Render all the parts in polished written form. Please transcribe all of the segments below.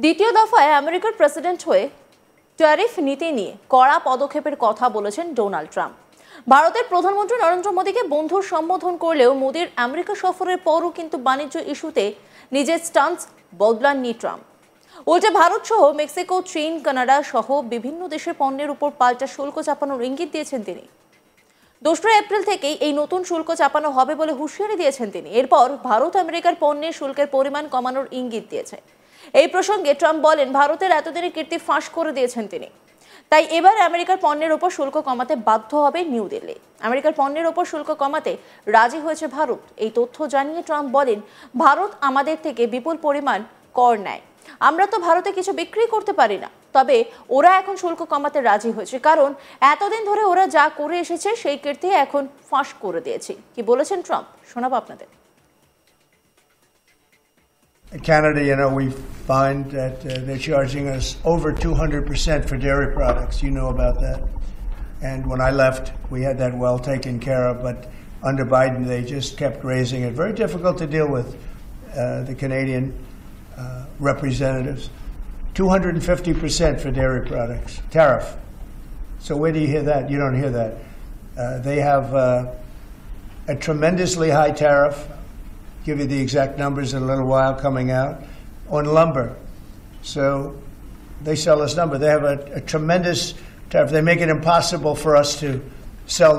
দ্বিতীয় দফায় আমেরিকার প্রেসিডেন্ট হয়ে ট্যারিফ নীতি নিয়ে কড়া পদক্ষেপের কথা বলেছেন ডোনাল্ড ট্রাম্প। ভারতের প্রধানমন্ত্রী নরেন্দ্র মোদীকে বন্ধুর সম্বোধন করলেও মোদীর আমেরিকা সফরের পরও কিন্তু বাণিজ্য ইস্যুতে নিজের স্টান্স বদলাননি ট্রাম্প। উল্টে ভারত সহ মেক্সিকো, চীন, কানাডা সহ বিভিন্ন দেশের পণ্যের উপর পাল্টা শুল্ক চাপানোর ইঙ্গিত দিয়েছেন তিনি। 2 এপ্রিল থেকেই এই নতুন শুল্ক চাপানো হবে বলে হুঁশিয়ারি দিয়েছেন তিনি। এরপর ভারত আমেরিকার পণ্যের শুল্কের পরিমাণ কমানোর ইঙ্গিত দিয়েছে। এই প্রসঙ্গে ট্রাম্প বলেন, ভারতের এতদিনের কীর্তি ফাঁস করে দিয়েছেন তিনি, তাই এবার আমেরিকার পণ্যের ওপর শুল্ক কমাতে বাধ্য হবে নিউ দিল্লি। আমেরিকার পণ্যের ওপর শুল্ক কমাতে রাজি হয়েছে ভারত। এই তথ্য জানিয়ে ট্রাম্প বলেন, ভারত আমাদের থেকে বিপুল পরিমাণ কর নেয়, আমরা তো ভারতে কিছু বিক্রি করতে পারি না, তবে ওরা এখন শুল্ক কমাতে রাজি হয়েছে, কারণ এতদিন ধরে ওরা যা করে এসেছে সেই কীর্তি এখন ফাঁস করে দিয়েছে। কি বলেছেন ট্রাম্প শোনাবো আপনাদের। Canada, we find that they're charging us over 200% for dairy products. You know about that. And when I left, we had that well taken care of. But under Biden, they just kept raising it. Very difficult to deal with the Canadian representatives. 250% for dairy products, tariff. So where do you hear that? You don't hear that. They have a tremendously high tariff. Give you the exact numbers in a little while coming out on lumber. So they sell us lumber. They have a tremendous tariff. They make it impossible for us to sell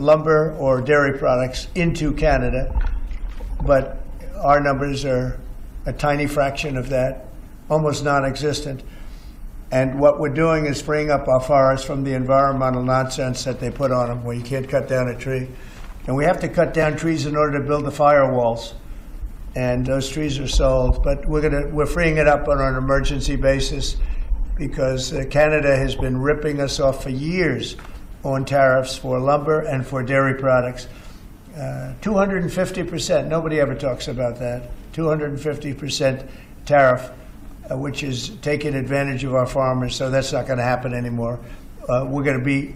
lumber or dairy products into Canada, but our numbers are a tiny fraction of that, almost non-existent. And what we're doing is freeing up our forests from the environmental nonsense that they put on them, where you can't cut down a tree. And we have to cut down trees in order to build the firewalls. And those trees are sold, but we're freeing it up on an emergency basis because Canada has been ripping us off for years on tariffs for lumber and for dairy products. 250%, nobody ever talks about that. 250% tariff, which is taking advantage of our farmers, so that's not going to happen anymore.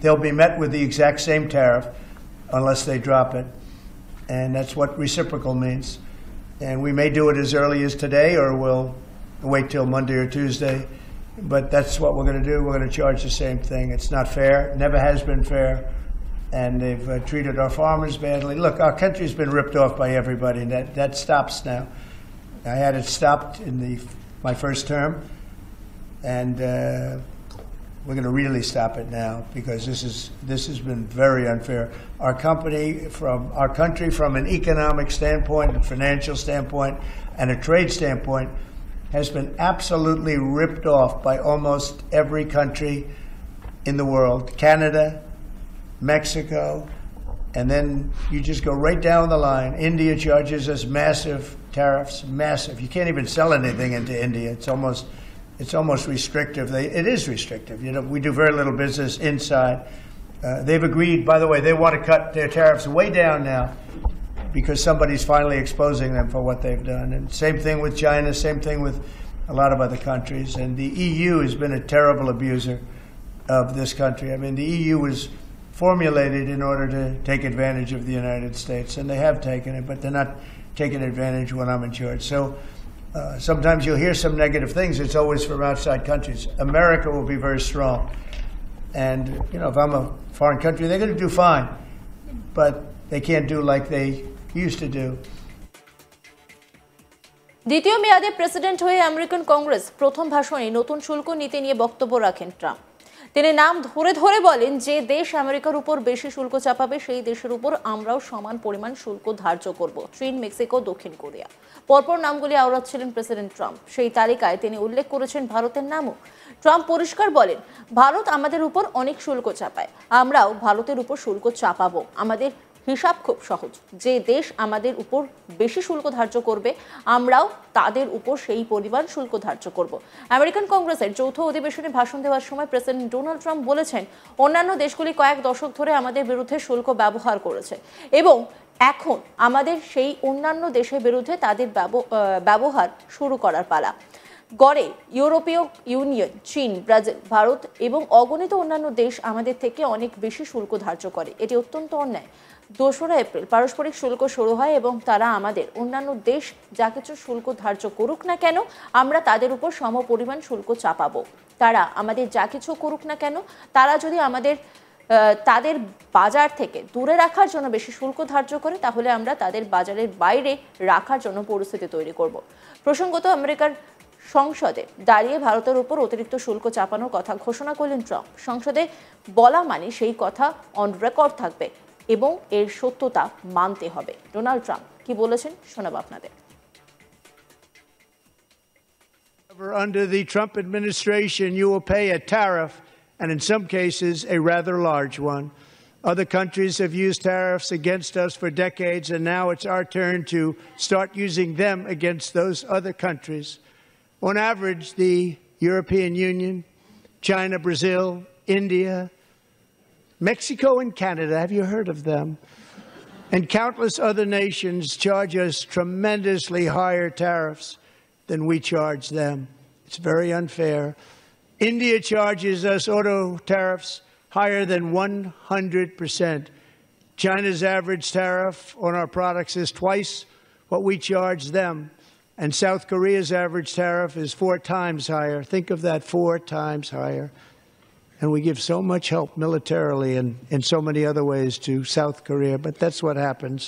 They'll be met with the exact same tariff unless they drop it, and that's what reciprocal means. And we may do it as early as today, or we'll wait till Monday or Tuesday. But that's what we're going to do. We're going to charge the same thing. It's not fair. Never has been fair. And they've treated our farmers badly. Look, our country's been ripped off by everybody, and that stops now. I had it stopped in my first term, and we're going to really stop it now because this has been very unfair. Our country, from an economic standpoint, and financial standpoint, and a trade standpoint, has been absolutely ripped off by almost every country in the world. Canada, Mexico, and then you just go right down the line. India charges us massive tariffs, massive. You can't even sell anything into India. It's almost restrictive. It is restrictive. We do very little business inside. They've agreed, by the way, they want to cut their tariffs way down now because somebody's finally exposing them for what they've done. And same thing with China, same thing with a lot of other countries. And the EU has been a terrible abuser of this country. I mean, the EU was formulated in order to take advantage of the United States, and they have taken it, but they're not taking advantage when I'm in charge. So sometimes you'll hear some negative things. It's always from outside countries. America will be very strong. And, if I'm a foreign country, they're going to do fine. But they can't do like they used to do. দ্বিতীয় মেয়াদে president হয়ে American Congress প্রথম ভাষণে নতুন শুল্ক নীতি নিয়ে বক্তব্য রাখেন ট্রাম্প। তিনি নাম ধরে ধরে বলেন, যে দেশ আমেরিকার উপর বেশি শুল্ক চাপাবে সেই দেশের উপর আমরাও সমান পরিমাণ শুল্ক ধার্য করব। চীন, মেক্সিকো, দক্ষিণ কোরিয়া, পরপর নামগুলি আওড়াচ্ছিলেন প্রেসিডেন্ট ট্রাম্প। সেই তালিকায় তিনি উল্লেখ করেছেন ভারতের নামও। ট্রাম্প পরিষ্কার বলেন, ভারত আমাদের উপর অনেক শুল্ক চাপায়, আমরাও ভারতের উপর শুল্ক চাপাবো। আমাদের হিসাব খুব সহজ, যে দেশ আমাদের উপর বেশি শুল্ক ধার্য করবে আমরাও তাদের উপর সেই পরিমাণ শুল্ক ধার্য করব। আমেরিকান কংগ্রেসের যৌথ অধিবেশনে ভাষণ দেওয়ার সময় প্রেসিডেন্ট ডোনাল্ড ট্রাম্প বলেছেন, অন্যান্য দেশগুলি কয়েক দশক ধরে আমাদের বিরুদ্ধে শুল্ক ব্যবহার করেছে এবং এখন আমাদের সেই অন্যান্য দেশের বিরুদ্ধে তাদের ব্যবহার শুরু করার পালা। গড়ে ইউরোপীয় ইউনিয়ন, চীন, ব্রাজিল, ভারত এবং অগণিত অন্যান্য দেশ আমাদের থেকে অনেক বেশি শুল্ক ধার্য করে। এটি অত্যন্ত অন্যায়। 2রা এপ্রিল পারস্পরিক শুল্ক শুরু হয় এবং তারা আমাদের অন্যান্য দেশ যা কিছু শুল্ক ধার্য করুক না কেন আমরা তাদের উপর সমপরিমাণ শুল্ক চাপাবো। তারা আমাদের যা কিছু করুক না কেন তারা যদি তাদের বাজার থেকে দূরে রাখার জন্য বেশি শুল্ক ধার্য করে তাহলে আমরা তাদের বাজারের বাইরে রাখার জন্য পরিস্থিতি তৈরি করব। প্রসঙ্গত আমেরিকার সংসদে দাঁড়িয়ে ভারতের উপর অতিরিক্ত শুল্ক চাপানোর কথা ঘোষণা করলেন ট্রাম্প। সংসদে বলা মানে সেই কথা অন রেকর্ড থাকবে এবং এর সত্যতা মানতে হবে। ডোনাল্ড ট্রাম্প কি বলেছেন শোনাবো আপনাদের। Under the Trump administration, you will pay a tariff, and in some cases, a rather large one. Other countries have used tariffs against us for decades, and now it's our turn to start using them against those other countries. On average, the European Union, China, Brazil, India, Mexico, and Canada, have you heard of them? And countless other nations charge us tremendously higher tariffs than we charge them. It's very unfair. India charges us auto tariffs higher than 100%. China's average tariff on our products is twice what we charge them. And South Korea's average tariff is 4 times higher. Think of that, 4 times higher. And we give so much help militarily and in so many other ways to South Korea. But that's what happens.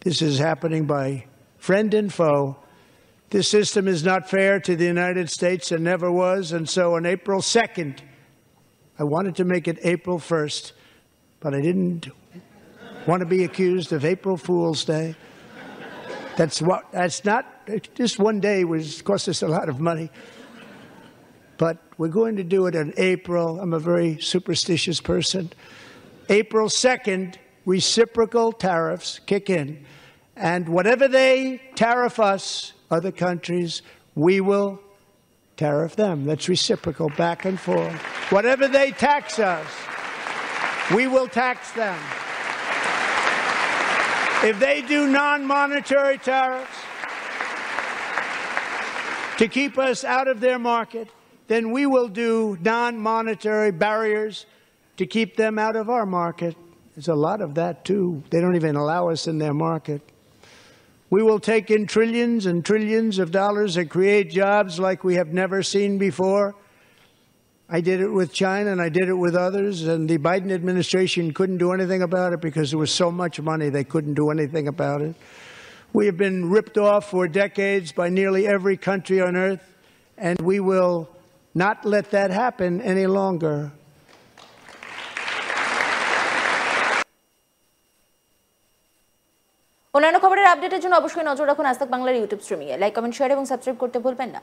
This is happening by friend and foe. This system is not fair to the United States and never was. And so on April 2nd, I wanted to make it April 1st, but I didn't want to be accused of April Fool's Day. That's not, just one day cost us a lot of money. But we're going to do it in April. I'm a very superstitious person. April 2nd, reciprocal tariffs kick in. And whatever they tariff us, other countries, we will tariff them. That's reciprocal, back and forth. Whatever they tax us, we will tax them. If they do non-monetary tariffs to keep us out of their market, then we will do non-monetary barriers to keep them out of our market. There's a lot of that, too. They don't even allow us in their market. We will take in trillions and trillions of dollars and create jobs like we have never seen before. I did it with China and I did it with others, and the Biden administration couldn't do anything about it because there was so much money they couldn't do anything about it. We have been ripped off for decades by nearly every country on earth, and we will not let that happen any longer. অন্যান্য খবরের আপডেটের জন্য অবশ্যই নজর রাখুন আজ তাক বাংলার ইউটিউব স্ট্রিমিংয়ে। লাইক, কমেন্ট, শেয়ার এবং সাবস্ক্রাইব করতে ভুলবেন না।